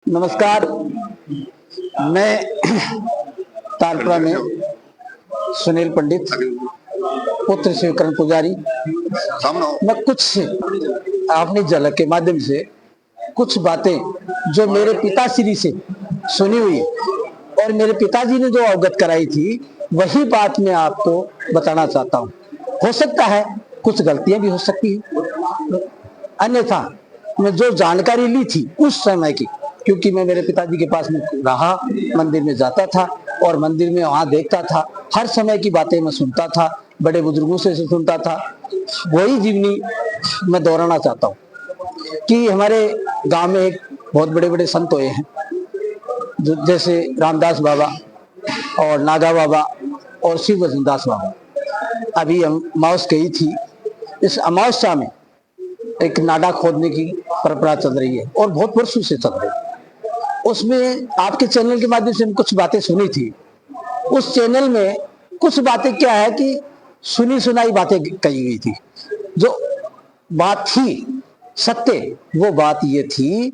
नमस्कार। मैं तारपुरा में सुनील पंडित, पुत्र शिवकरण पुजारी। मैं कुछ अपनी झलक के माध्यम से कुछ बातें जो मेरे पिताश्री से सुनी हुई और मेरे पिताजी ने जो अवगत कराई थी, वही बात मैं आपको बताना चाहता हूँ। हो सकता है कुछ गलतियां भी हो सकती है, अन्यथा मैं जो जानकारी ली थी उस समय की, क्योंकि मैं मेरे पिताजी के पास में रहा, मंदिर में जाता था और मंदिर में वहां देखता था, हर समय की बातें मैं सुनता था, बड़े बुजुर्गों से सुनता था। वही जीवनी मैं दोहराना चाहता हूँ कि हमारे गांव में एक बहुत बड़े बड़े संत हुए हैं, जो जैसे रामदास बाबा और नागा बाबा और शिव वजनदास बाबा। अभी अमावस गई थी, इस अमावस्या में एक नाडा खोदने की परंपरा चल रही है और बहुत वर्षों से चल रही है। उसमें आपके चैनल के माध्यम से कुछ बातें सुनी थी। उस चैनल में कुछ बातें क्या है कि सुनी सुनाई बातें कही गई थी। जो बात थी सत्य, वो बात ये थी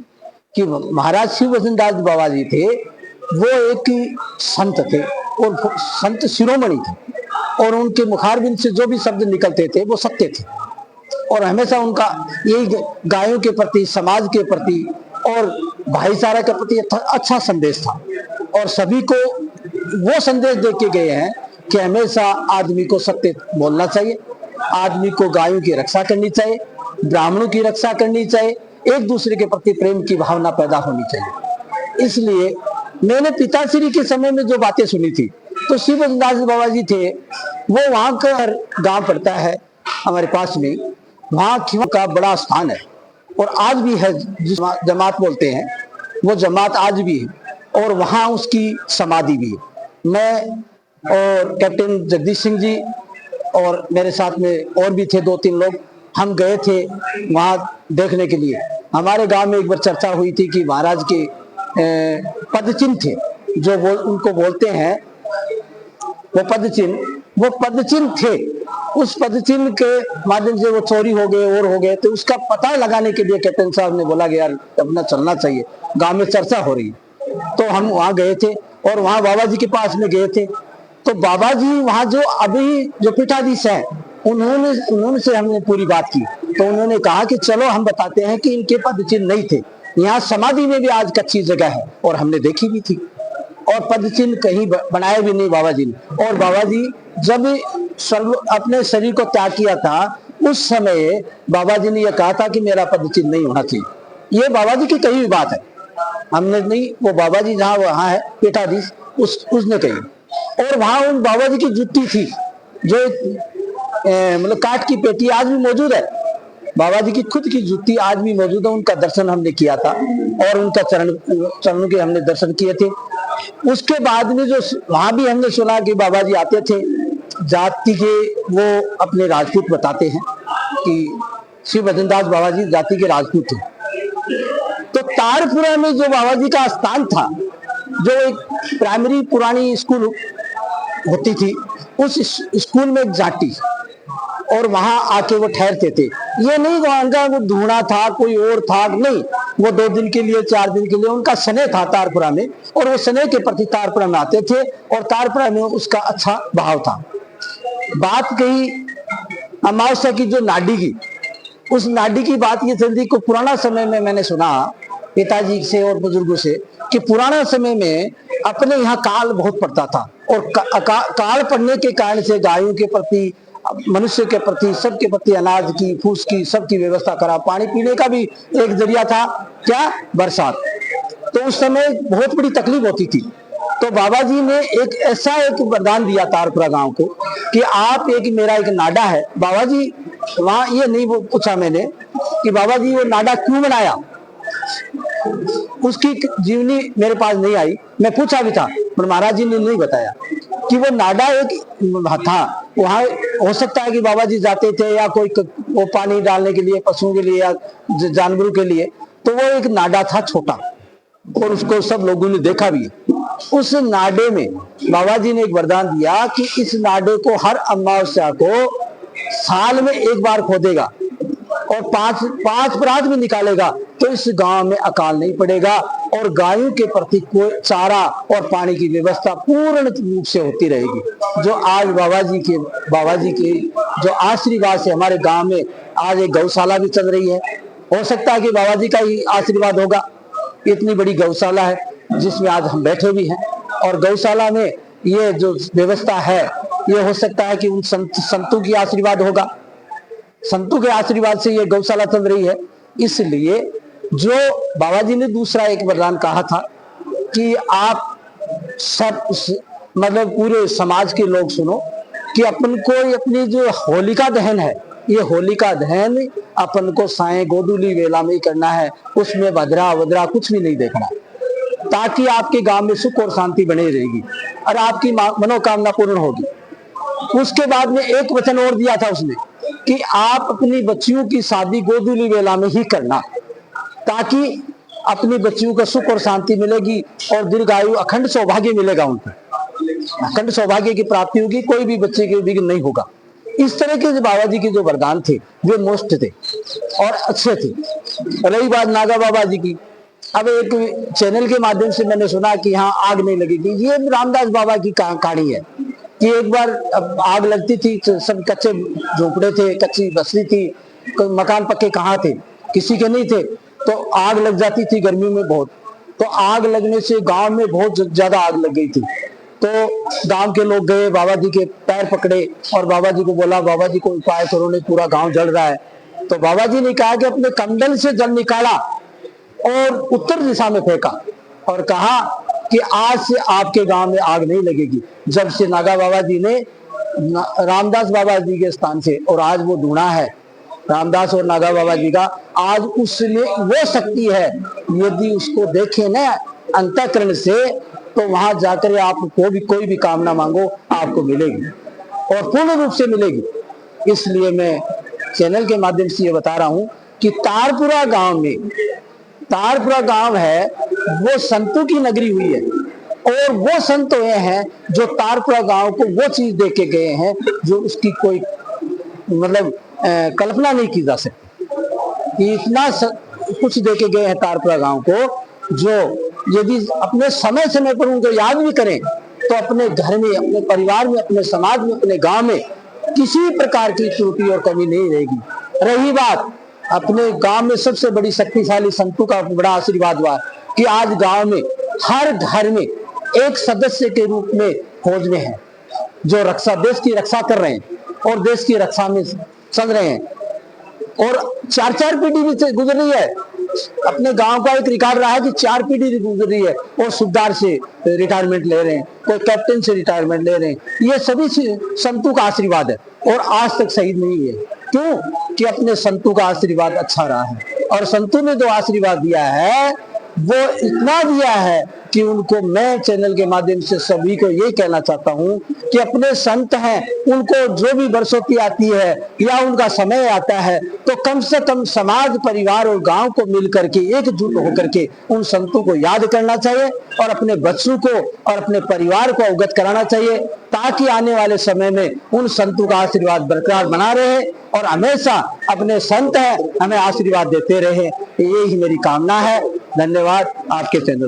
कि महाराज शिव वजनदास बाबा जी थे, वो एक संत थे और संत शिरोमणि थे और उनके मुखारबिंद से जो भी शब्द निकलते थे वो सत्य थे और हमेशा उनका यही गायों के प्रति, समाज के प्रति और भाईचारा के प्रति अच्छा संदेश था। और सभी को वो संदेश दे के गए हैं कि हमेशा आदमी को सत्य बोलना चाहिए, आदमी को गायों की रक्षा करनी चाहिए, ब्राह्मणों की रक्षा करनी चाहिए, एक दूसरे के प्रति प्रेम की भावना पैदा होनी चाहिए। इसलिए मैंने पिताश्री के समय में जो बातें सुनी थी, तो शिव वजनदास बाबा जी थे, वो वहां का गांव पड़ता है हमारे पास में, वहां का बड़ा स्थान है और आज भी है, जिस जमात बोलते हैं वो जमात आज भी है और वहां उसकी समाधि भी है। मैं और कैप्टन जगदीश सिंह जी और मेरे साथ में और भी थे 2-3 लोग, हम गए थे वहां देखने के लिए। हमारे गांव में एक बार चर्चा हुई थी कि महाराज के पदचिन्ह थे, जो उनको बोलते हैं वो पदचिन्ह थे। उस पदचिन्ह के माध्यम से वो चोरी हो गए और हो गए, तो उसका पता लगाने के लिए कैप्टन साहब ने बोला कि यार अपना चलना चाहिए, गांव में चर्चा हो रही है। तो हम वहां गए थे और वहां बाबा जी के पास में गए थे। तो बाबा जी वहां जो अभी जो पीठाधीश है, उन्होंने से हमने पूरी बात की। तो उन्होंने कहा कि चलो हम बताते हैं कि इनके पदचिन्ह नहीं थे, यहाँ समाधि में भी आज कच्ची जगह है और हमने देखी भी थी और पदचिन्ह कहीं बनाए भी नहीं बाबा जी ने। और बाबा जी जब अपने शरीर को त्याग किया था, उस समय बाबा जी ने यह कहा था कि मेरा पदचिन्ह नहीं होना चाहिए। ये बाबा जी की कही हुई बात है, हमने नहीं, वो बाबा जी जहाँ वहां है पीठाधीश उसने कही। और वहां उन बाबा जी की जुत्ती थी, जो मतलब काठ की पेटी आज भी मौजूद है। बाबा जी की खुद की जुत्ती आज भी मौजूद है। उनका दर्शन हमने किया था और उनका चरणों के हमने दर्शन किए थे। उसके बाद में जो वहां भी हमने सुना कि बाबा जी आते थे, जाति के वो अपने राजपूत बताते हैं कि शिव वजनदास बाबा जी जाति के राजपूत थे। तो तारपुरा में जो बाबा जी का स्थान था, जो एक प्राइमरी पुरानी स्कूल होती थी, उस स्कूल में एक जाति और वहां आके वो ठहरते थे। ये नहीं वहां का वो ढूंढा था, कोई और था नहीं, वो 2 दिन के लिए 4 दिन के लिए उनका स्नेह था तारपुरा में और वो स्नेह के प्रति तारपुरा में आते थे और तारपुरा में उसका अच्छा भाव था। बात कही अमावस्या की, जो नाडी की, उस नाडी की बात ये चलती को पुराना समय में मैंने सुना पिताजी से और बुजुर्गों से कि पुराना समय में अपने यहाँ काल बहुत पड़ता था और काल पड़ने के कारण से गायों के प्रति, मनुष्य के प्रति, सबके प्रति अनाज की, फूस की, सबकी व्यवस्था करा। पानी पीने का भी एक जरिया था क्या, बरसात। तो उस समय बहुत बड़ी तकलीफ होती थी। तो बाबा जी ने एक ऐसा एक वरदान दिया तारपुरा गांव को कि आप मेरा एक नाडा है। बाबा जी वहां ये नहीं पूछा मैंने कि बाबा जी वो नाडा क्यों बनाया, उसकी जीवनी मेरे पास नहीं आई। मैं पूछा भी था पर महाराज जी ने नहीं बताया कि वो नाडा एक था। वहां हो सकता है कि बाबा जी जाते थे या कोई वो पानी डालने के लिए, पशुओं के लिए या जानवरों के लिए, तो वो एक नाडा था छोटा और उसको सब लोगों ने देखा भी। उस नाडे में बाबा जी ने एक वरदान दिया कि इस नाडे को हर अमावस्या को साल में एक बार खोदेगा और 5 परात में निकालेगा, तो इस गांव में अकाल नहीं पड़ेगा और गायों के प्रति कोई चारा और पानी की व्यवस्था पूर्ण रूप से होती रहेगी। जो आज बाबा जी के जो आशीर्वाद से हमारे गांव में आज एक गौशाला भी चल रही है। हो सकता है कि बाबा जी का ही आशीर्वाद होगा। इतनी बड़ी गौशाला है जिसमें आज हम बैठे भी हैं, और गौशाला में ये जो व्यवस्था है ये हो सकता है कि उन संतों की आशीर्वाद होगा। संतों के आशीर्वाद से ये गौशाला चल रही है। इसलिए जो बाबा जी ने दूसरा एक वरदान कहा था कि आप सब मतलब पूरे समाज के लोग सुनो कि अपन को अपनी जो होलिका दहन है, ये होलिका दहन अपन को साए गोदुली वेला में ही करना है। उसमें भद्रा वद्रा कुछ भी नहीं देखना, ताकि आपके गांव में सुख और शांति बनी रहेगी और आपकी मनोकामना पूर्ण होगी। उसके बाद में एक वचन और दिया था उसने कि आप अपनी बच्चियों की शादी गोदुली वेला में ही करना, ताकि अपनी बच्चियों को सुख और शांति मिलेगी और दीर्घायु अखंड सौभाग्य मिलेगा। उनको अखंड सौभाग्य की प्राप्ति होगी, कोई भी बच्चे के विघ्न नहीं होगा। इस तरह के बाबा जी के जो वरदान थे वे मोस्ट थे और अच्छे थे। रही बात नागा बाबा जी की, अब एक चैनल के माध्यम से मैंने सुना कि यहाँ आग नहीं लगेगी। ये रामदास बाबा की कहानी है कि एक बार आग लगती थी, सब कच्चे झोपड़े थे, कच्ची बस्ती थी, मकान पक्के कहाँ थे, किसी के नहीं थे, तो आग लग जाती थी गर्मी में बहुत। तो आग लगने से गांव में बहुत ज्यादा आग लग गई थी। तो गांव के लोग गए, बाबा जी के पैर पकड़े और बाबा जी को बोला, बाबा जी को उपाय करो, नहीं पूरा गांव जल रहा है। तो बाबा जी ने कहा कि अपने कमंडल से जल निकाला और उत्तर दिशा में फेंका और कहा कि आज से आपके गांव में आग नहीं लगेगी। जब से नागा बाबा जी ने रामदास बाबा जी के स्थान से, और आज वो ढूंढा है रामदास और नागा बाबा जी का, आज उसमें वो शक्ति है, यदि उसको देखे ना अंतःकरण से तो वहां जाकर आपको भी कोई भी कामना मांगो आपको मिलेगी और पूर्ण रूप से मिलेगी। इसलिए मैं चैनल के माध्यम से ये बता रहा हूं कि तारपुरा गांव है वो संतों की नगरी हुई है, और वो संत हुए हैं जो तारपुरा गांव को वो चीज दे के गए हैं जो उसकी कोई मतलब कल्पना नहीं की जा सकती। इतना कुछ दे के गए हैं तारपुरा गांव को, जो यदि अपने समय समय पर उनको याद भी करें तो अपने घर में, अपने परिवार में, अपने समाज में, अपने गांव में किसी प्रकार की त्रुटि और कमी नहीं रहेगी। रही बात अपने गांव में सबसे बड़ी शक्तिशाली संतों का बड़ा आशीर्वाद हुआ कि आज गांव में हर घर में एक सदस्य के रूप में फौज में है, जो देश की रक्षा कर रहे हैं और देश की रक्षा में चल रहे हैं, और 4-4 पीढ़ी भी गुजर रही है। अपने गांव का एक रिकॉर्ड रहा है कि 4 पीढ़ी गुजर रही है और सुबेदार से रिटायरमेंट ले रहे हैं, कोई कैप्टन से रिटायरमेंट ले रहे हैं। ये सभी संतों का आशीर्वाद है और आज तक शहीद नहीं है। क्यों? कि अपने संतों का आशीर्वाद अच्छा रहा है, और संतों ने जो आशीर्वाद दिया है वो इतना दिया है कि उनको मैं चैनल के माध्यम से सभी को ये कहना चाहता हूं कि अपने संत हैं, उनको जो भी बरसोती आती है या उनका समय आता है तो कम से कम समाज, परिवार और गांव को मिल करके एकजुट होकर के उन संतों को याद करना चाहिए और अपने बच्चों को और अपने परिवार को अवगत कराना चाहिए, ताकि आने वाले समय में उन संतों का आशीर्वाद बरकरार बना रहे और हमेशा अपने संत हैं हमें आशीर्वाद देते रहे। यही मेरी कामना है। धन्यवाद आपके चैनल।